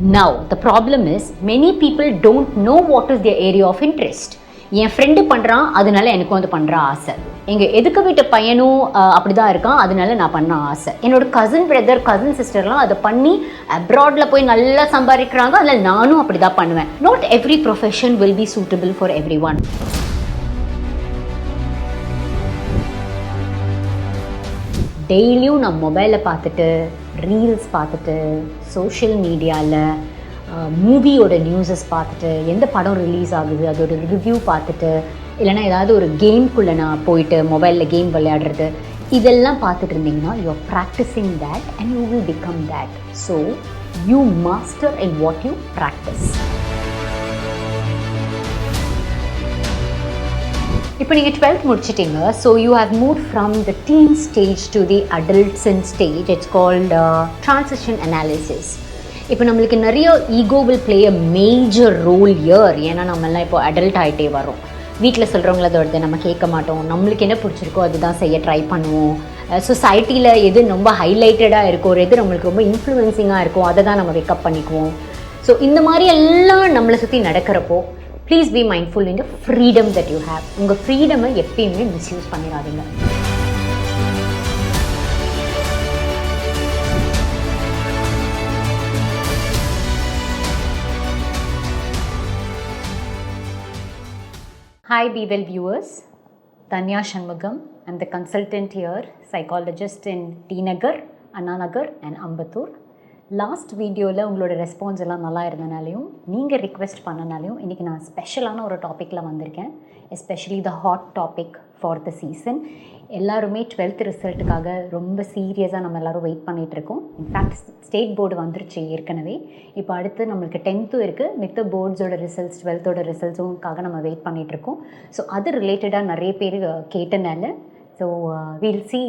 Now, the problem is many people don't know what is their area of interest. N friend பண்ணுறான், அதனால எனக்கும் வந்து பண்ணுற ஆசை. எங்கள் எதுக்கு வீட்டு பையனும் அப்படி தான் இருக்கான், அதனால நான் பண்ண ஆசை. என்னோட கசின் பிரதர், கசின் சிஸ்டர்லாம் அதை பண்ணி அப்ராடில் போய் நல்லா சம்பாதிக்கிறாங்க, அதில் நானும் அப்படி தான் பண்ணுவேன். Not every profession will be suitable for every one. டெய்லியும் நான் மொபைலில் பார்த்துட்டு, ரீல்ஸ் பார்த்துட்டு, சோஷியல் மீடியாவில் மூவியோட நியூஸஸ் பார்த்துட்டு, எந்த படம் ரிலீஸ் ஆகுது அதோட ரிவ்யூ பார்த்துட்டு, இல்லைனா ஏதாவது ஒரு கேம்குள்ளே நான் போயிட்டு மொபைலில் கேம் விளையாடுறது, இதெல்லாம் பார்த்துட்டு இருந்தீங்கன்னா you are practising that and you will become that. So you master in what you practise. இப்போ நீங்கள் 12th முடிச்சிட்டிங்க. So you have move from the teen stage to the adolescent stage. It's called transition analysis. இப்போ நம்மளுக்கு நிறைய ego will play a major role year. ஏன்னா நம்மெல்லாம் இப்போ adult ஆகிட்டே வரோம். வீட்டில் சொல்கிறவங்கள அதோட நம்ம கேட்க மாட்டோம். நம்மளுக்கு என்ன பிடிச்சிருக்கோ அதுதான் செய்ய ட்ரை பண்ணுவோம். சொசைட்டியில் எது ரொம்ப ஹைலைட்டடாக இருக்கோ, எது நம்மளுக்கு ரொம்ப இன்ஃப்ளூயன்சிங்காக இருக்கோ அதை தான் நம்ம வெக்கப் பண்ணிக்குவோம். ஸோ இந்த மாதிரி எல்லாம் நம்மளை சுற்றி நடக்கிறப்போ please be mindful in the freedom that you have. உங்கள் ஃப்ரீடமை எப்பயுமே மிஸ்யூஸ் பண்ணிடாதீங்க. Hi BWell viewers, Tanya Shanmugam. I'm the consultant here, psychologist in T Nagar, Anna Nagar and Ambattur. Last வீடியோவில் உங்களோட ரெஸ்பான்ஸ் எல்லாம் நல்லா இருந்தனாலையும் நீங்கள் ரிக்வெஸ்ட் பண்ணனாலையும் இன்றைக்கி நான் ஸ்பெஷலான ஒரு டாப்பிக்கில் வந்திருக்கேன். Especially the hot topic for the season. எல்லாருமே 12th ரிசல்ட்டுக்காக ரொம்ப சீரியஸாக நம்ம எல்லோரும் வெயிட் பண்ணிகிட்ருக்கோம். இன்ஃபேக்ட் ஸ்டேட் போர்டு வந்துருச்சு ஏற்கனவே. இப்போ அடுத்து நம்மளுக்கு 10th இருக்குது. மித்த போர்ட்ஸோட ரிசல்ட்ஸ், 12th ரிசல்ட்ஸுக்காக நம்ம வெயிட் பண்ணிகிட்ருக்கோம். ஸோ அது ரிலேட்டடாக நிறைய பேர் கேட்டனால ஸோ வீல் சி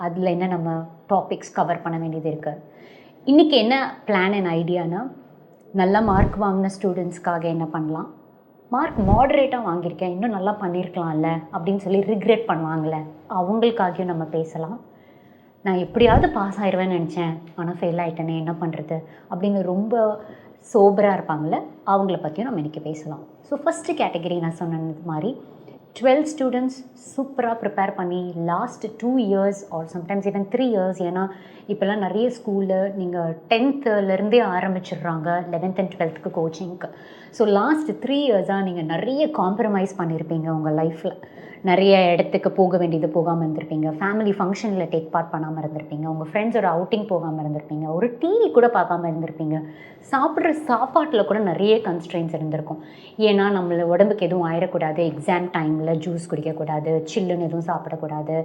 அதில் என்ன நம்ம டாபிக்ஸ் கவர் பண்ண வேண்டியது இருக்குது. இன்றைக்கி என்ன பிளான் அண்ட் ஐடியானா, நல்லா மார்க் வாங்கின ஸ்டூடெண்ட்ஸ்க்காக என்ன பண்ணலாம், மார்க் மாடரேட்டாக வாங்கியிருக்கேன் இன்னும் நல்லா பண்ணியிருக்கலாம்ல அப்படின்னு சொல்லி ரிக்ரெட் பண்ணுவாங்கள்ல, அவங்களுக்காகவும் நம்ம பேசலாம். நான் எப்படியாவது பாஸ் ஆயிடுவேன்னு நினச்சேன் ஆனால் ஃபெயில் ஆகிட்டேனே என்ன பண்ணுறது அப்படின்னு ரொம்ப சோபராக இருப்பாங்கள்ல, அவங்கள பற்றியும் நம்ம இன்றைக்கி பேசலாம். ஸோ ஃபஸ்ட்டு கேட்டகரி நான் சொன்னது மாதிரி 12 ஸ்டூடெண்ட்ஸ் சூப்பராக ப்ரிப்பேர் பண்ணி last 2 years or sometimes even 3 years, ஏன்னா இப்போல்லாம் நிறைய ஸ்கூலில் நீங்கள் 10thலேருந்தே ஆரம்பிச்சிடுறாங்க 11th and 12th கோச்சிங்க்கு. ஸோ லாஸ்ட் 3 yearsஆக நீங்கள் நிறைய காம்ப்ரமைஸ் பண்ணியிருப்பீங்க உங்கள் லைஃப்பில். நிறைய இடத்துக்கு போக வேண்டியது போகாமல் இருந்திருப்பீங்க, ஃபேமிலி ஃபங்க்ஷனில் டேக் பார்ட் பண்ணாமல் இருந்திருப்பீங்க, உங்கள் ஃப்ரெண்ட்ஸோட அவுட்டிங் போகாமல் இருந்திருப்பீங்க, ஒரு டிவி கூட பார்க்காம இருந்திருப்பீங்க, சாப்பிட்ற சாப்பாட்டில் கூட நிறைய கன்ஸ்ட்ரெயின்ஸ் இருந்திருக்கும். ஏன்னா நம்மள உடம்புக்கு எதுவும் ஆயிடக்கூடாது, எக்ஸாம் டைமில் ஜூஸ் குடிக்கக்கூடாது, சில்லுன்னு எதுவும் சாப்பிடக்கூடாது,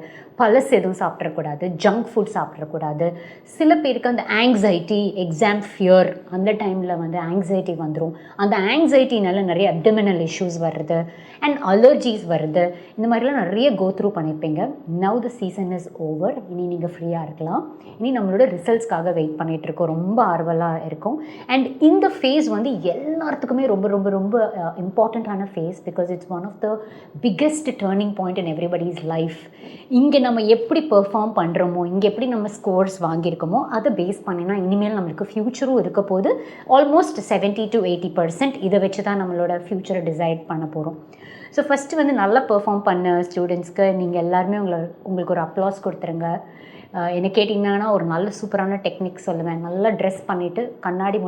பழசு எதுவும் சாப்பிடக்கூடாது, ஜங்க் ஃபுட் சாப்பிடக்கூடாது. சில பேருக்கு அந்த ஆங்ஸைட்டி, எக்ஸாம் ஃபியர், அந்த டைமில் வந்து ஆங்ஸைட்டி வந்துடும். அந்த ஆங்ஸைட்டினால நிறைய அப்டமினல் இஷ்யூஸ் வருது அண்ட் அலர்ஜிஸ் வருது. இந்த மாதிரிலாம் நிறைய கோ த்ரூ பண்ணியிருப்பீங்க. Now the season is over. இனி நீங்கள் ஃப்ரீயாக இருக்கலாம். இனி நம்மளோட ரிசல்ட்ஸ்க்காக வெயிட் பண்ணிகிட்ருக்கோம். ரொம்ப ஆர்வலாக இருக்கும். அண்ட் இந்த ஃபேஸ் வந்து எல்லாத்துக்குமே ரொம்ப ரொம்ப ரொம்ப இம்பார்ட்டண்ட்டான phase. Because it's one of the biggest turning point in everybody's life. இங்கே நம்ம எப்படி பெர்ஃபார்ம் பண்ணுறோமோ, இங்கே எப்படி நம்ம ஸ்கோர்ஸ் வாங்கியிருக்கோமோ அதை பேஸ் பண்ணினா இனிமேல் நம்மளுக்கு ஃப்யூச்சரும் இருக்க போது. ஆல்மோஸ்ட் 70 to 80% இதை வச்சு தான் நம்மளோட ஃப்யூச்சரை டிசைட் பண்ண போகிறோம். ஸோ ஃபஸ்ட்டு வந்து நல்லா பெர்ஃபார்ம் பண்ண ஸ்டூடெண்ட்ஸ்க்கு நீங்கள் எல்லாருமே உங்களுக்கு ஒரு அப்ளாஸ் கொடுத்துருங்க. என்ன கேட்டிங்கன்னா ஒரு நல்ல சூப்பரான டெக்னிக் சொல்லுவேன். நல்லா ட்ரெஸ் பண்ணிவிட்டு கண்ணாடி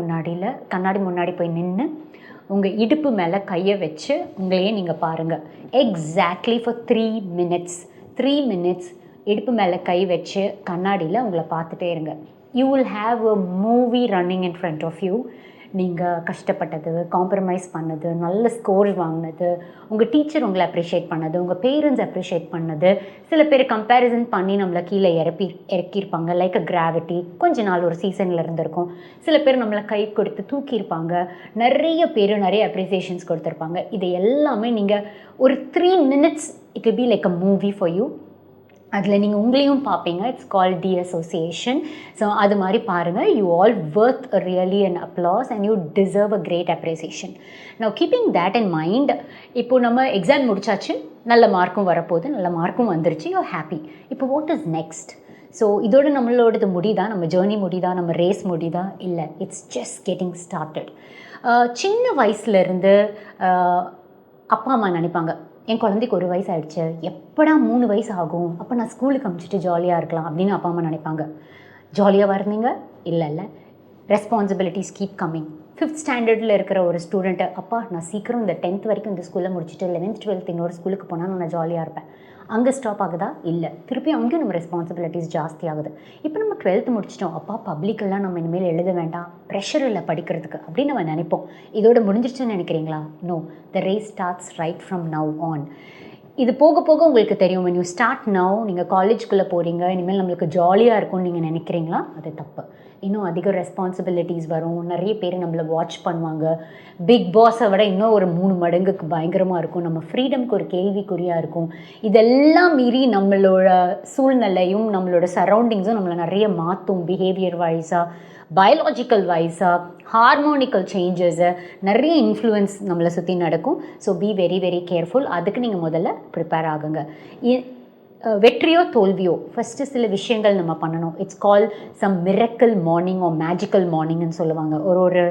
முன்னாடி போய் நின்று உங்கள் இடுப்பு மேலே கையை வச்சு உங்களையே நீங்கள் பாருங்கள். எக்ஸாக்ட்லி ஃபார் 3 minutes இடுப்பு மேலே கை வச்சு கண்ணாடியில் உங்களை பார்த்துட்டே இருங்க. You will have a movie running in front of you. நீங்கள் கஷ்டப்பட்டது, காம்ப்ரமைஸ் பண்ணது, நல்ல ஸ்கோர் வாங்கினது, உங்கள் டீச்சர் உங்களை அப்ரிஷியேட் பண்ணது, உங்கள் பேரண்ட்ஸ் அப்ரிஷியேட் பண்ணது, சில பேர் கம்பேரிசன் பண்ணி நம்மளை கீழே இறக்கியிருப்பாங்க. லைக் அ கிராவிட்டி கொஞ்ச நாள் ஒரு சீசனில் இருந்திருக்கும். சில பேர் நம்மளை கை கொடுத்து தூக்கியிருப்பாங்க. நிறைய பேர் நிறைய அப்ரிசியேஷன்ஸ் கொடுத்துருப்பாங்க. இது எல்லாமே நீங்கள் ஒரு 3 minutes it will be like a movie for you. அதில் நீங்கள் உங்களையும் பார்ப்பீங்க. It's called டீஅசோசியேஷன். ஸோ அது மாதிரி பாருங்கள். You all worth really an applause and you deserve a great appreciation. Now keeping that in mind, இப்போது நம்ம எக்ஸாம் முடிச்சாச்சு, நல்ல மார்க்கும் வரப்போகுது, நல்ல மார்க்கும் வந்துருச்சு, யூ ஹாப்பி. இப்போ வாட் இஸ் நெக்ஸ்ட்? ஸோ இதோட நம்மளோடது முடியுதா, நம்ம ஜேர்னி முடியுதா, நம்ம ரேஸ் முடியுதா? இல்லை, இட்ஸ் ஜஸ்ட் கெட்டிங் ஸ்டார்டட். சின்ன வயசுலேருந்து அப்பா அம்மா நினைப்பாங்க, என் குழந்தைக்கு 1 வயசு ஆகிடுச்சு, எப்படா 3 வயசு ஆகும், அப்போ நான் ஸ்கூலுக்கு அனுப்பிச்சிட்டு ஜாலியாக இருக்கலாம் அப்படின்னு அப்பா அம்மா நினைப்பாங்க. ஜாலியாக இருந்தீங்க? இல்லை, ரெஸ்பான்சிபிலிட்டிஸ் கீப் கம்மிங். 5th ஸ்டாண்டர்டில் இருக்கிற ஒரு ஸ்டூடெண்ட்டை, அப்பா நான் சீக்கிரம் இந்த 10th வரைக்கும் இந்த ஸ்கூலில் முடிச்சுட்டு 11th 12th இன்னொரு ஸ்கூலுக்கு போனால் நான் ஜாலியாக இருப்பேன். அங்கே ஸ்டாப் ஆகுதா? இல்லை, திருப்பி அங்கேயும் நம்ம ரெஸ்பான்சிபிலிட்டிஸ் ஜாஸ்தி ஆகுது. இப்போ நம்ம 12th முடிச்சிட்டோம், அப்பா பப்ளிக்கெல்லாம் நம்ம இனிமேல் எழுத வேண்டாம், ப்ரெஷர் இல்லை படிக்கிறதுக்கு அப்படின்னு நம்ம நினைப்போம். இதோட முடிஞ்சிருச்சுன்னு நினைக்கிறீங்களா? No, the race starts right from now on. இது போக போக உங்களுக்கு தெரியும். when you start now, நீங்கள் காலேஜ்குள்ளே போகிறீங்க, இனிமேல் நம்மளுக்கு ஜாலியாக இருக்கும்னு நீங்கள் நினைக்கிறீங்களா? அது தப்பு. இன்னும் அதிக ரெஸ்பான்சிபிலிட்டிஸ் வரும், நிறைய பேர் நம்மளை வாட்ச் பண்ணுவாங்க, பிக் பாஸை விட இன்னும் ஒரு 3 மடங்குக்கு பயங்கரமாக இருக்கும், நம்ம ஃப்ரீடம்க்கு ஒரு கேள்விக்குறியாக இருக்கும். இதெல்லாம் மீறி நம்மளோட சூழ்நிலையும் நம்மளோட சரௌண்டிங்ஸும் நம்மளை நிறைய மாற்றும். பிஹேவியர் வைஸாக, பயாலஜிக்கல் வைஸாக, ஹார்மோனிக்கல் சேஞ்சஸை, நிறைய இன்ஃப்ளூயன்ஸ் நம்மளை சுற்றி நடக்கும். So be very very careful. அதுக்கு நீங்கள் முதல்ல ப்ரிப்பேர் ஆகுங்க. வெற்றியோ தோல்வியோ ஃபஸ்ட்டு சில விஷயங்கள் நம்ம பண்ணணும். It's call some miracle morning or magical மார்னிங்னு சொல்லுவாங்க. ஒரு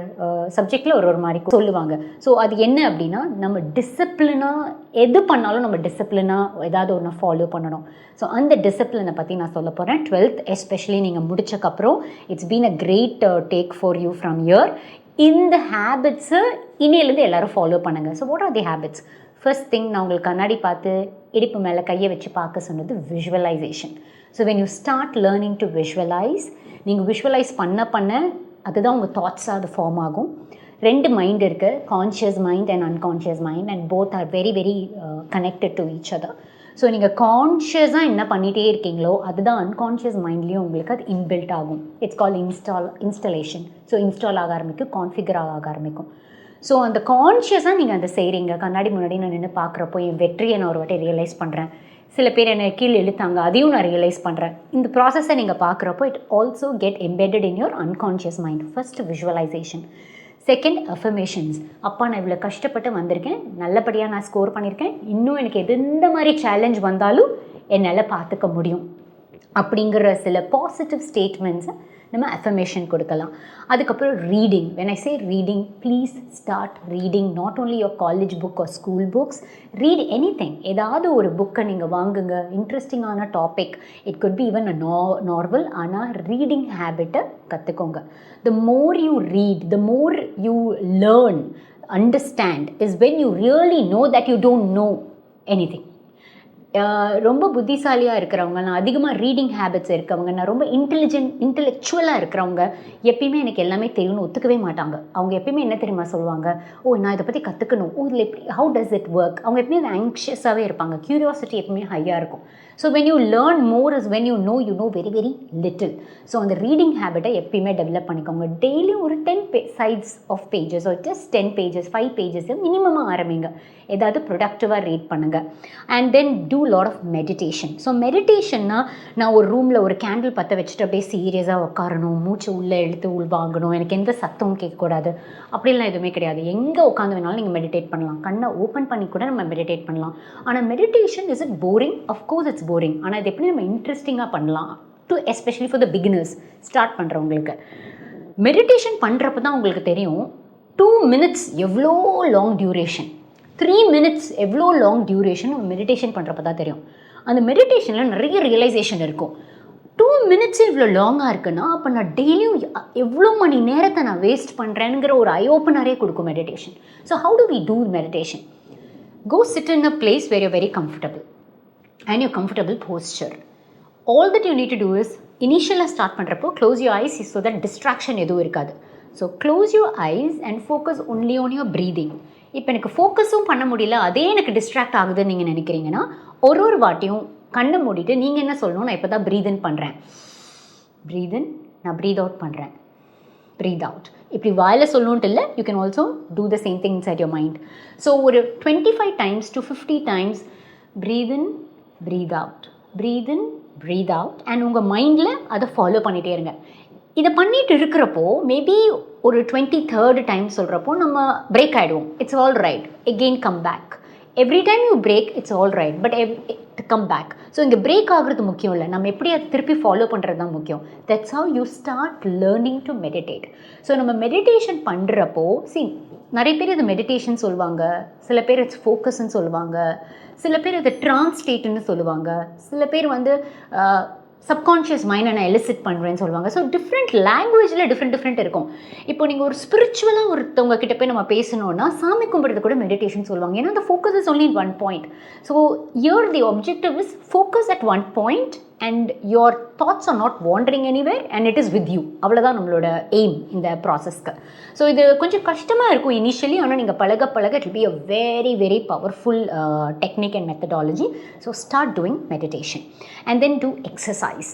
சப்ஜெக்டில் ஒரு மாதிரி சொல்லுவாங்க. ஸோ அது என்ன அப்படின்னா, நம்ம டிசிப்ளினாக எது பண்ணாலும் நம்ம டிசிப்ளினாக ஏதாவது ஒன்று ஃபாலோ பண்ணணும். ஸோ அந்த டிசிப்ளினை பற்றி நான் சொல்ல போகிறேன். 12th எஸ்பெஷலி நீங்கள் முடிச்சக்கப்புறம் it's been a great take for you from year. இந்த ஹேபிட்ஸை இனியிலேருந்து எல்லோரும் ஃபாலோ பண்ணுங்கள். So what are the habits? First thing, நான் உங்களுக்கு கண்ணாடி பார்த்து இடுப்பு மேலே கையை வச்சு பார்க்க சொன்னது visualisation. So when you start learning to visualise, நீங்கள் விஷுவலைஸ் பண்ண அதுதான் உங்கள் தாட்ஸாக அது ஃபார்ம் ஆகும். 2 மைண்ட் இருக்குது, conscious mind and unconscious mind, and both are very very connected to each other. So நீங்கள் கான்ஷியஸாக என்ன பண்ணிகிட்டே இருக்கீங்களோ அதுதான் அன்கான்ஷியஸ் மைண்ட்லேயும் உங்களுக்கு அது இன்பில்ட் ஆகும். It's call installation. So install ஆக ஆரம்பிக்கும், கான்ஃபிகர் ஆக ஆரம்பிக்கும். ஸோ அந்த கான்ஷியஸாக நீங்கள் அதை செய்கிறீங்க. கண்ணாடி முன்னாடி நான் நின்று பார்க்குறப்போ என் வெற்றியை நான் ஒரு வாட்டி ரியலைஸ் பண்ணுறேன். சில பேர் என்னை கீழே இழுத்தாங்க, அதையும் நான் ரியலைஸ் பண்ணுறேன். இந்த ப்ராசஸை நீங்கள் பார்க்குறப்போ it also get embedded in your unconscious mind. First visualisation. Second, affirmations. அப்பா நான் இவ்வளோ கஷ்டப்பட்டு வந்திருக்கேன், நல்லபடியாக நான் ஸ்கோர் பண்ணியிருக்கேன், இன்னும் எனக்கு எந்த மாதிரி சேலஞ்ச் வந்தாலும் என்னால் பார்த்துக்க முடியும் அப்படிங்கிற சில பாசிட்டிவ் ஸ்டேட்மெண்ட்ஸை நம்ம அஃபர்மேஷன் கொடுக்கலாம். அதுக்கப்புறம் reading. When I say reading, please start reading not only your college book or school books. Read anything. ஏதாவது ஒரு புக்கை நீங்கள் வாங்குங்க, இன்ட்ரெஸ்டிங்கான topic, it could be even a novel. ஆனால் ரீடிங் ஹேபிட்டை கற்றுக்கோங்க. The more you read, the more you learn, understand is when you really know that you don't know anything. ரொம்ப புத்திசாலியாக இருக்கிறவங்க, நான் அதிகமாக ரீடிங் ஹேபிட்ஸ் இருக்கவங்க, நான் ரொம்ப இன்டெலெக்சுவலாக இருக்கிறவங்க எப்பயுமே எனக்கு எல்லாமே தெரியும்னு ஒத்துக்கவே மாட்டாங்க. அவங்க எப்பயுமே என்ன தெரியுமா சொல்லுவாங்க, ஓ நான் இதை பற்றி கற்றுக்கணும், ஓ இதில் எப்படி, ஹவு டஸ் இட் ஒர்க். அவங்க எப்பயுமே ஆங்ஷியஸாகவே இருப்பாங்க. க்யூரியாசிட்டி எப்பவுமே ஹையாக இருக்கும். So when you learn more is when you know very very little. So அந்த ரீடிங் ஹேபிட்டை எப்பயுமே டெவலப் பண்ணிக்கோங்க. டெய்லியும் ஒரு 10 sides ஆஃப் பேஜஸ் ஒரு ஜஸ்ட் 10 pages 5 pages மினிமமாக ஆரம்பிங்க. ஏதாவது ப்ரொடக்டிவாக ரீட் பண்ணுங்கள். And then do lot of meditation. So மெடிடேஷன்னா நான் ஒரு ரூமில் ஒரு கேண்டில் பற்ற வச்சுட்டு அப்படியே சீரியஸாக உட்காரணும், மூச்சு உள்ளே இழுத்து உள்வாங்கணும், எனக்கு எந்த சத்தமும் கேட்கக்கூடாது, அப்படிலாம் எதுவுமே கிடையாது. எங்கே உட்காந்து வேணாலும் நீங்கள் மெடிடேட் பண்ணலாம். கண்ணை ஓப்பன் பண்ணி கூட நம்ம மெடிடேட் பண்ணலாம். ஆனால் meditation is it boring? Of course it's boring. ஆனால் இது எப்படி நம்ம இன்ட்ரெஸ்டிங்காக பண்ணலாம், to especially for the beginners, start பண்ணுறவங்களுக்கு. மெடிடேஷன் பண்ணுறப்ப தான் உங்களுக்கு தெரியும் 2 minutes எவ்வளோ லாங் டியூரேஷன், 3 minutes எவ்வளோ லாங் டியூரேஷன் நம்ம மெடிடேஷன் பண்ணுறப்ப தான் தெரியும். அந்த மெடிடேஷனில் நிறைய ரியலைசேஷன் இருக்கும். 2 minutes இவ்வளோ லாங்காக இருக்குன்னா அப்போ நான் டெய்லியும் எவ்வளோ மணி நேரத்தை நான் வேஸ்ட் பண்ணுறேங்கிற ஒரு ஐ ஓப்பனரே கொடுக்கும் meditation. So how do we do meditation? Go sit in a place where you're very comfortable and your comfortable posture. All that you need to do is, initially start பண்ணுறப்போ close your eyes so that distraction எதுவும் இருக்காது. So close your eyes and focus only on your breathing. இப்போ எனக்கு ஃபோக்கஸும் பண்ண முடியல, அதே எனக்கு distract ஆகுதுன்னு நீங்கள் நினைக்கிறீங்கன்னா ஒரு வாட்டியும் கண்ணை மூடிட்டு நீங்கள் என்ன சொல்லணும், நான் இப்போ தான் ப்ரீத் இன் பண்ணுறேன், ப்ரீத் இன், நான் ப்ரீத் அவுட் பண்ணுறேன், ப்ரீத் அவுட். இப்படி வாயில் சொல்லணுன்ட்டு இல்லை, you can also do the same thing inside your mind. So ஒரு 25 times to 50 times breathe in, breathe out, breathe in, breathe out. And உங்கள் மைண்டில் அதை ஃபாலோ பண்ணிகிட்டே இருங்க. இதை பண்ணிட்டு இருக்கிறப்போ மேபி ஒரு 23rd time சொல்கிறப்போ நம்ம பிரேக் ஆகிடுவோம். It's all right, again come back. Every time you break it's all right, but come back. So இங்கே பிரேக் ஆகுறது முக்கியம் இல்லை, நம்ம எப்படி அதை திருப்பி ஃபாலோ பண்ணுறது தான் முக்கியம். That's how you start learning to meditate. So நம்ம மெடிடேஷன் பண்ணுறப்போ நிறைய பேர் இது மெடிடேஷன் சொல்லுவாங்க, சில பேர் இட்ஸ் ஃபோக்கஸ்ன்னு சொல்லுவாங்க, சில பேர் இது ட்ரான்ஸ் ஸ்டேட்டுன்னு சொல்லுவாங்க, சில பேர் வந்து சப்கான்ஷியஸ் மைண்டை நான் எலிசிட் பண்ணுறேன்னு சொல்லுவாங்க. ஸோ டிஃப்ரெண்ட் லாங்குவேஜில் டிஃப்ரெண்ட் இருக்கும். இப்போ நீங்கள் ஒரு ஸ்பிரிச்சுவலாக ஒருத்தவங்க கிட்ட போய் நம்ம பேசணுன்னா சாமி கும்பிட்றது கூட மெடிடேஷன் சொல்லுவாங்க. ஏன்னா அந்த focus is only in one point. So your the objective is focus at one point and your thoughts are not wandering anywhere and it is with you. அவ்வளோதான் நம்மளோட எய்ம் இந்த ப்ராசஸ்க்கு. ஸோ இது கொஞ்சம் கஷ்டமாக இருக்கும் இனிஷியலி, ஆனால் நீங்கள் பழக it will be a very very powerful technique and methodology. So start doing meditation and then do exercise.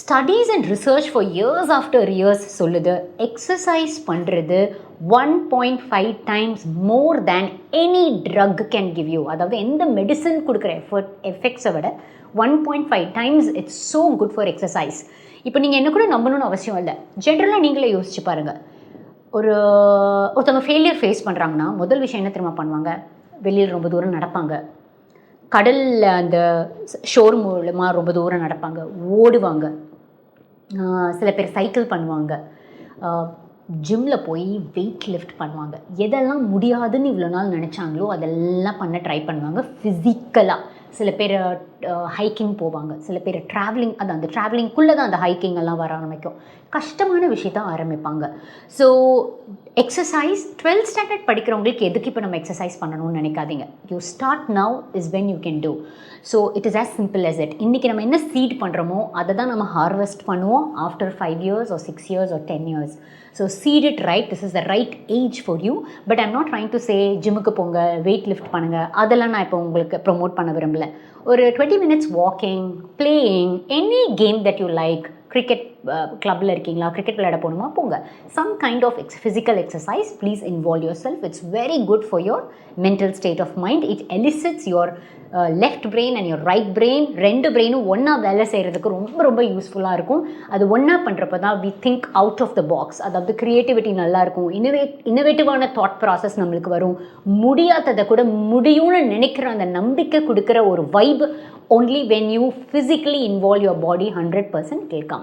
Studies and research for years after years சொல்லுது எக்ஸசைஸ் பண்ணுறது 1.5 times more than any drug can give you. அதாவது எந்த medicine கொடுக்குற எஃபெக்ட்ஸை விட 1.5 times it's so good for exercise. இப்போ நீங்கள் என்ன கூட நம்பணும்னு அவசியம் இல்லை. ஜென்ரலாக நீங்களே யோசிச்சு பாருங்கள். ஒருத்தவங்க ஃபெயிலியர் ஃபேஸ் பண்ணுறாங்கன்னா முதல் விஷயம் என்ன தெரியுமா பண்ணுவாங்க? வெளியில் ரொம்ப தூரம் நடப்பாங்க, கடலில் அந்த ஷோர் மூலமாக ரொம்ப தூரம் நடப்பாங்க, ஓடுவாங்க, சில பேர் சைக்கிள் பண்ணுவாங்க, ஜிம்மில் போய் வெயிட் லிஃப்ட் பண்ணுவாங்க. எதெல்லாம் முடியாதுன்னு இவ்வளோ நாள் நினச்சாங்களோ அதெல்லாம் பண்ண ட்ரை பண்ணுவாங்க ஃபிசிக்கலாக. சில பேர் ஹைக்கிங் போவாங்க, சில பேர் ட்ராவலிங், அது அந்த ட்ராவலிங்குள்ளே தான் அந்த ஹைக்கிங் எல்லாம் வர ஆரம்பிக்கும். கஷ்டமான விஷயத்த ஆரம்பிப்பாங்க. ஸோ எக்ஸசைஸ் 12th ஸ்டாண்டர்ட் படிக்கிறவங்களுக்கு எதுக்கு இப்போ நம்ம எக்ஸசைஸ் பண்ணணும்னு நினைக்காதீங்க. You start now is when you can do. So it is as simple as it. இன்றைக்கி நம்ம என்ன சீட் பண்ணுறோமோ அதை தான் நம்ம ஹார்வெஸ்ட் பண்ணுவோம் after 5 years or 6 years or 10 years. So seed it right. This is the right age for you. But I'm not trying to say ஜிம்முக்கு போங்க, வெயிட் லிஃப்ட் பண்ணுங்கள், அதெல்லாம் நான் இப்போ உங்களுக்கு ப்ரொமோட் பண்ண விரும்பல. ஒரு 20 minutes walking, playing, any game that you like. Cricket கிளப்பில் இருக்கீங்களா, கிரிக்கெட் விளையாட போகணுமா போங்க. Some kind of physical exercise, please involve yourself. It's very good for your mental state of mind. It elicits your left brain and your right brain. ரெண்டு பிரெயினும் ஒன்றா வேலை செய்கிறதுக்கு ரொம்ப ரொம்ப யூஸ்ஃபுல்லாக இருக்கும். அது ஒன்றா பண்ணுறப்ப தான் we think out of the box. அதாவது க்ரியேட்டிவிட்டி நல்லாயிருக்கும், இன்னோவேட்டிவான தாட் ப்ராசஸ் நம்மளுக்கு வரும். முடியாததை கூட முடியும்னு நினைக்கிற அந்த நம்பிக்கை கொடுக்குற ஒரு vibe only when you physically involve your body 100% will come.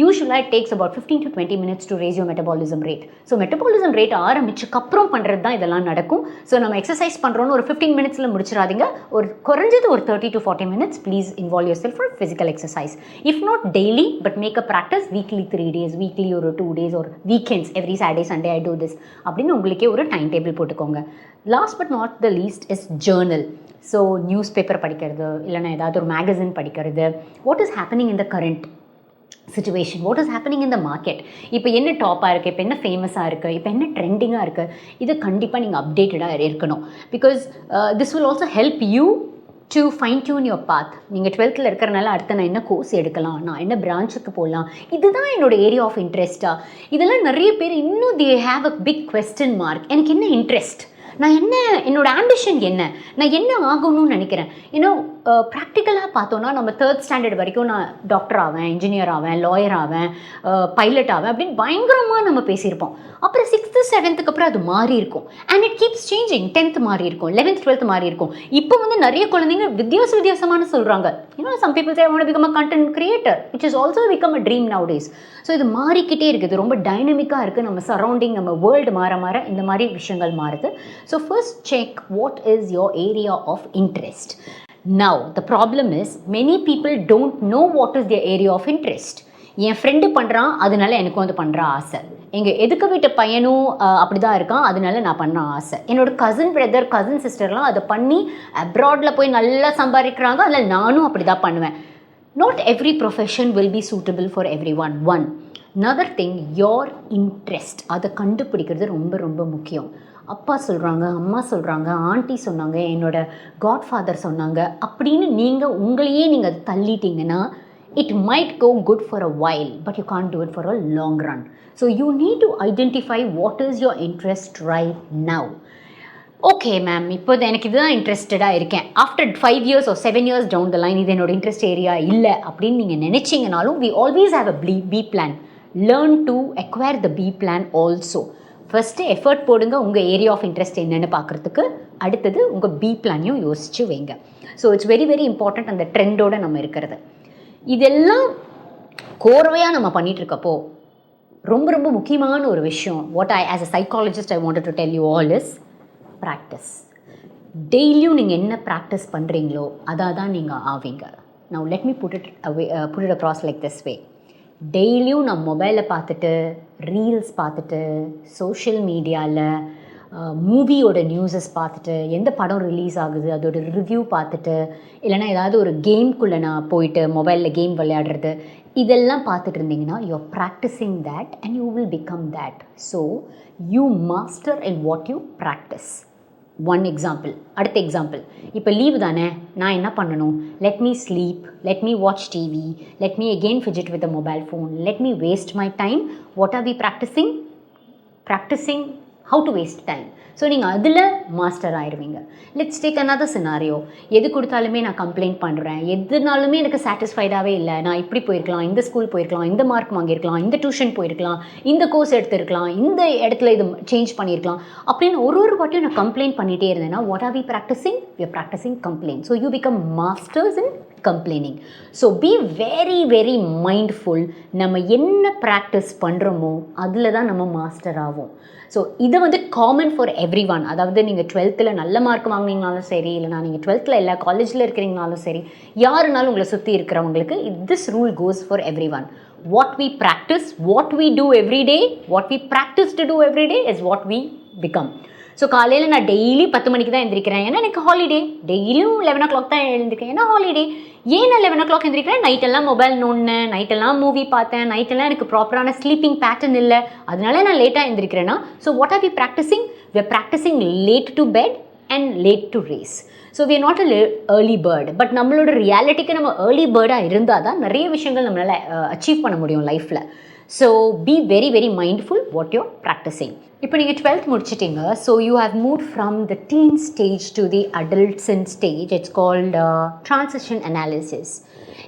Usually it takes about 15 to 20 minutes to raise your metabolism rate. So metabolism rate ஆரம்பிச்சுக்கப்புறம் பண்ணுறது தான் இதெல்லாம் நடக்கும். ஸோ நம்ம எக்ஸசைஸ் பண்ணுறோன்னு ஒரு 15 minutesல முடிச்சிடாதீங்க. ஒரு குறைஞ்சது ஒரு 30 to 40 minutes please involve yourself for physical exercise. If not daily, but make a practice. Weekly 3 days, weekly ஒரு 2 days, ஒரு weekends, every Saturday Sunday I do this அப்படின்னு உங்களுக்கே ஒரு டைம் டேபிள் போட்டுக்கோங்க. Last but not the least is journal. So newspaper படிக்கிறது, இல்லைனா ஏதாவது ஒரு மேகசின் படிக்கிறது. What is happening in the current situation, what is happening in the market, இப்போ என்ன டாப்பாக இருக்குது, இப்போ என்ன ஃபேமஸாக இருக்குது, இப்போ என்ன ட்ரெண்டிங்காக இருக்குது, இது கண்டிப்பாக நீங்கள் அப்டேட்டடாக இருக்கணும். Because this will also help you to fine tune your path. நீங்கள் 12th இருக்கிறனால அடுத்து நான் என்ன கோர்ஸ் எடுக்கலாம், நான் என்ன பிரான்ச்சுக்கு போகலாம், இதுதான் என்னோடய ஏரியா ஆஃப் இன்ட்ரெஸ்ட்டாக. இதெல்லாம் நிறைய பேர் இன்னும் they have a big question mark. எனக்கு என்ன இன்ட்ரெஸ்ட், நான் என்ன, என்னோடய ஆம்பிஷன் என்ன, நான் என்ன ஆகணும்னு நினைக்கிறேன். ஏன்னா ப்ராக்டிக்கலாக பார்த்தோன்னா நம்ம 3rd standard வரைக்கும் நான் டாக்டர் ஆவேன், இன்ஜினியர் ஆவேன், லாயர் ஆவேன், பைலட் ஆவேன் அப்படின்னு பயங்கரமாக நம்ம பேசியிருப்போம். அப்புறம் 6th 7th அப்புறம் அது மாறி இருக்கும். And it keeps changing. 10th மாறி இருக்கும், 11th 12th மாறி இருக்கும். இப்போ வந்து நிறைய குழந்தைங்க வித்தியாசமான சொல்கிறாங்க. Some people say I want to become a content creator, which is also become a dream nowadays. So இது மாறிக்கிட்டே இருக்குது, ரொம்ப டைனமிக்காக இருக்குது. நம்ம சரௌண்டிங், நம்ம வேர்ல்டு மாற இந்த மாதிரி விஷயங்கள் மாறுது. So first check what is your area of interest. Now the problem is many people don't know what is their area of interest. N friend பண்ணுறான் அதனால எனக்கும் வந்து பண்ணுற ஆசை, எங்கள் எதுக்கு வீட்டு பையனும் அப்படி தான் இருக்கான் அதனால நான் பண்ண ஆசை, என்னோட கசின் பிரதர் கசின் சிஸ்டர்லாம் அதை பண்ணி அப்ராடில் போய் நல்லா சம்பாதிக்கிறாங்க அதனால் நானும் அப்படி தான் பண்ணுவேன். Not every profession will be suitable for everyone. Another thing, your interest, அதை கண்டுபிடிக்கிறது ரொம்ப ரொம்ப முக்கியம். அப்பா சொல்கிறாங்க, அம்மா சொல்கிறாங்க, ஆண்டி சொன்னாங்க, என்னோட காட்ஃபாதர் சொன்னாங்க அப்படின்னு நீங்கள் உங்களையே நீங்கள் அது தள்ளிட்டீங்கன்னா it might go good for a while but you can't do it for a long run. So you need to identify what is your interest right now. Okay ma'am, இப்போ எனக்கு இதுதான் இன்ட்ரெஸ்டடாக இருக்கேன். After 5 years or 7 years down the line இது என்னோட interest area இல்லை அப்படின்னு நீங்கள் நினச்சிங்கனாலும் we always have a B plan. Learn to acquire the B plan also. First effort போடுங்க உங்கள் ஏரியா ஆஃப் இன்ட்ரெஸ்ட் என்னென்னு பார்க்குறதுக்கு. அடுத்தது உங்கள் பி பிளானையும் யோசித்து வைங்க. So it's very very important அந்த ட்ரெண்டோடு நம்ம இருக்கிறது. இதெல்லாம் கோர்வையாக நம்ம பண்ணிகிட்ருக்கப்போ ரொம்ப ரொம்ப முக்கியமான ஒரு விஷயம், what I as a psychologist I wanted to tell you all is practice. டெய்லியும் நீங்கள் என்ன ப்ராக்டிஸ் பண்ணுறீங்களோ அதாக தான் நீங்கள் ஆவீங்க. Now let me put it across like this way. டெய்லியும் நான் மொபைலில் பார்த்துட்டு, ரீல்ஸ் பார்த்துட்டு, சோஷியல் மீடியாவில் மூவியோட நியூஸஸ் பார்த்துட்டு, எந்த படம் ரிலீஸ் ஆகுது அதோட ரிவ்யூ பார்த்துட்டு, இல்லைனா ஏதாவது ஒரு கேம்குள்ளே நான் போயிட்டு மொபைலில் கேம் விளையாடுறது, இதெல்லாம் பார்த்துட்டு இருந்தீங்கன்னா you are practising that and you will become that. So you master in what you practise. One example. அடுத்த எக்ஸாம்பிள், இப்போ லீவு தானே, நான் என்ன பண்ணணும்? Let me sleep, let me watch TV, let me again fidget with a mobile phone, let me waste my time. What are we practising? Practising how to waste time. So நீங்கள் அதில் master ஆயிடுவீங்க. Let's take another scenario. எது கொடுத்தாலுமே நான் complaint பண்ணுறேன், எதுனாலுமே எனக்கு சாட்டிஸ்ஃபைடாகவே இல்லை, நான் இப்படி போயிருக்கலாம், இந்த ஸ்கூல் போயிருக்கலாம், இந்த மார்க் வாங்கியிருக்கலாம், இந்த டியூஷன் போயிருக்கலாம், இந்த கோர்ஸ் எடுத்துருக்கலாம், இந்த இடத்துல இது சேஞ்ச் பண்ணியிருக்கலாம் அப்படின்னு ஒரு வாட்டியும் நான் கம்ப்ளைண்ட் பண்ணிகிட்டே இருந்தேன்னா what are we practising? We are practising complaint. So you become masters in complaining. So be very very mindful. நம்ம என்ன ப்ராக்டிஸ் பண்ணுறோமோ அதில் தான் நம்ம மாஸ்டர் ஆகும். ஸோ இது வந்து காமன் ஃபார் எவ்ரி ஒன். அதாவது நீங்கள் 12th நல்ல மார்க் வாங்கினீங்கனாலும் சரி, இல்லைனா நீங்கள் 12th எல்லா காலேஜில் இருக்கிறீங்கனாலும் சரி, யாருனாலும் உங்களை சுற்றி இருக்கிறவங்களுக்கு this rule goes for everyone. What we practise, what we do every day, what we practise to do every day is what we become. So காலையில் நான் டெய்லி 10 மணிக்கு தான் எழுந்திரிக்கிறேன், ஏன்னா எனக்கு ஹாலிடே. டெய்லியும் 11 o'clock தான் எழுந்திருக்கேன், ஏன்னா ஹாலிடே. ஏன் நான் 11 o'clock எழுந்திரிக்கிறேன்? நைட்டெல்லாம் மொபைல் நோண்டினேன், நைட்டெல்லாம் மூவி பார்த்தேன், நைட்டெல்லாம் எனக்கு ப்ராப்பரான ஸ்லீப்பிங் பேட்டர்ன் இல்லை, அதனால நான் லேட்டாக எழுந்திரிக்கிறேன்னா. So what are we practising? We are practising late to bed and late to rise. So we are not a early bird. But நம்மளோட ரியாலிட்டிக்கு நம்ம ஏர்லி பேர்டாக இருந்தால் தான் நிறைய விஷயங்கள் நம்மளால் அச்சீவ் பண்ண முடியும் லைஃப்பில். So be very very mindful what you're practising. இப்போ நீங்கள் 12th முடிச்சிட்டிங்க. So you have move from the teen stage to the adolescent stage. It's called transition analysis.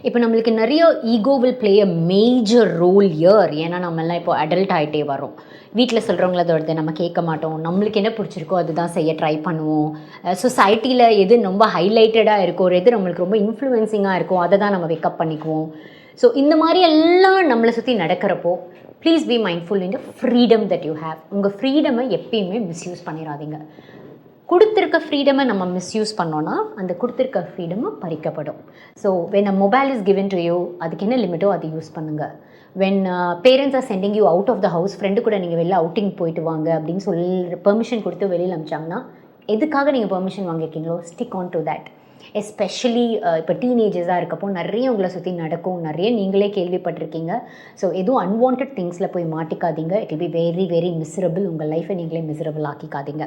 இப்போ நம்மளுக்கு நிறைய ego will play a major role year. ஏன்னா நம்மெல்லாம் இப்போ adult ஆகிட்டே வரோம். வீட்டில் சொல்கிறவங்கள அதோட நம்ம கேட்க மாட்டோம், நம்மளுக்கு என்ன பிடிச்சிருக்கோ அதுதான் செய்ய ட்ரை பண்ணுவோம். சொசைட்டியில் எது ரொம்ப ஹைலைட்டடாக இருக்கோ, எது நம்மளுக்கு ரொம்ப இன்ஃப்ளூயன்சிங்காக இருக்கோ அதை தான் நம்ம வெக்கப் பண்ணிக்குவோம். ஸோ இந்த மாதிரி எல்லாம் நம்மளை சுற்றி நடக்கிறப்போ please be mindful in the freedom that you have. உங்கள் ஃப்ரீடமை எப்பயுமே மிஸ்யூஸ் பண்ணிடாதீங்க. கொடுத்துருக்க ஃப்ரீடமை நம்ம மிஸ்யூஸ் பண்ணோன்னா அந்த கொடுத்துருக்க ஃப்ரீடமை பறிக்கப்படும். So when a mobile is given to you, அதுக்கு என்ன லிமிட்டோ அதை யூஸ் பண்ணுங்கள். When parents are sending you out of the house, friend கூட நீங்கள் வெளில அவுட்டிங் போயிட்டு வாங்க அப்படின்னு சொல்லி பெர்மிஷன் கொடுத்து வெளியில் அனுப்பிச்சாங்கன்னா எதுக்காக நீங்கள் பெர்மிஷன் வாங்கியிருக்கீங்களோ stick on to that. Especially இப்போ டீனேஜர்ஸாக இருக்கப்போ நிறைய உங்களை சுற்றி நடக்கும், நிறைய நீங்களே கேள்விப்பட்டிருக்கீங்க. ஸோ எதுவும் அன்வான்ட் திங்ஸில் போய் மாட்டிக்காதீங்க. It will be very very miserable. உங்கள் லைஃப்பை நீங்களே மிசரபிள் ஆக்கிக்காதீங்க.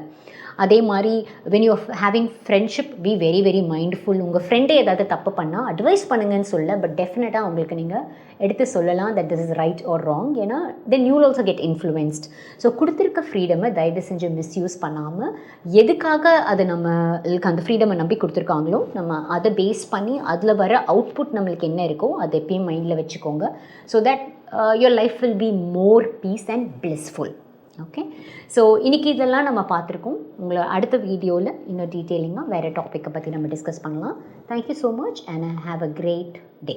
அதே மாதிரி when you having friendship, be very very mindful. உங்கள் ஃப்ரெண்டே ஏதாவது தப்பு பண்ணால் அட்வைஸ் பண்ணுங்கன்னு சொல்ல, பட் டெஃபினட்டாக உங்களுக்கு நீங்கள் எடுத்து சொல்லலாம் that this is right or wrong. ஏன்னா then you will also get influenced. So கொடுத்துருக்க ஃப்ரீடமை தயவு செஞ்சு மிஸ்யூஸ் பண்ணாமல், எதுக்காக அது நம்மளுக்கு அந்த ஃப்ரீடமை நம்பி கொடுத்துருக்காங்களோ நம்ம அதை பேஸ் பண்ணி அதில் வர அவுட்புட் நம்மளுக்கு என்ன இருக்கோ அதை எப்பயும் மைண்டில் வச்சுக்கோங்க. So that your life will be more peace and blissful. Okay, so இன்றைக்கி இதெல்லாம் நம்ம பார்த்துருக்கோம். உங்களை அடுத்த வீடியோவில் இன்னும் டீட்டெயிலிங்காக வேறு டாப்பிக்கை பற்றி நம்ம டிஸ்கஸ் பண்ணலாம். Thank you so much and have a great day.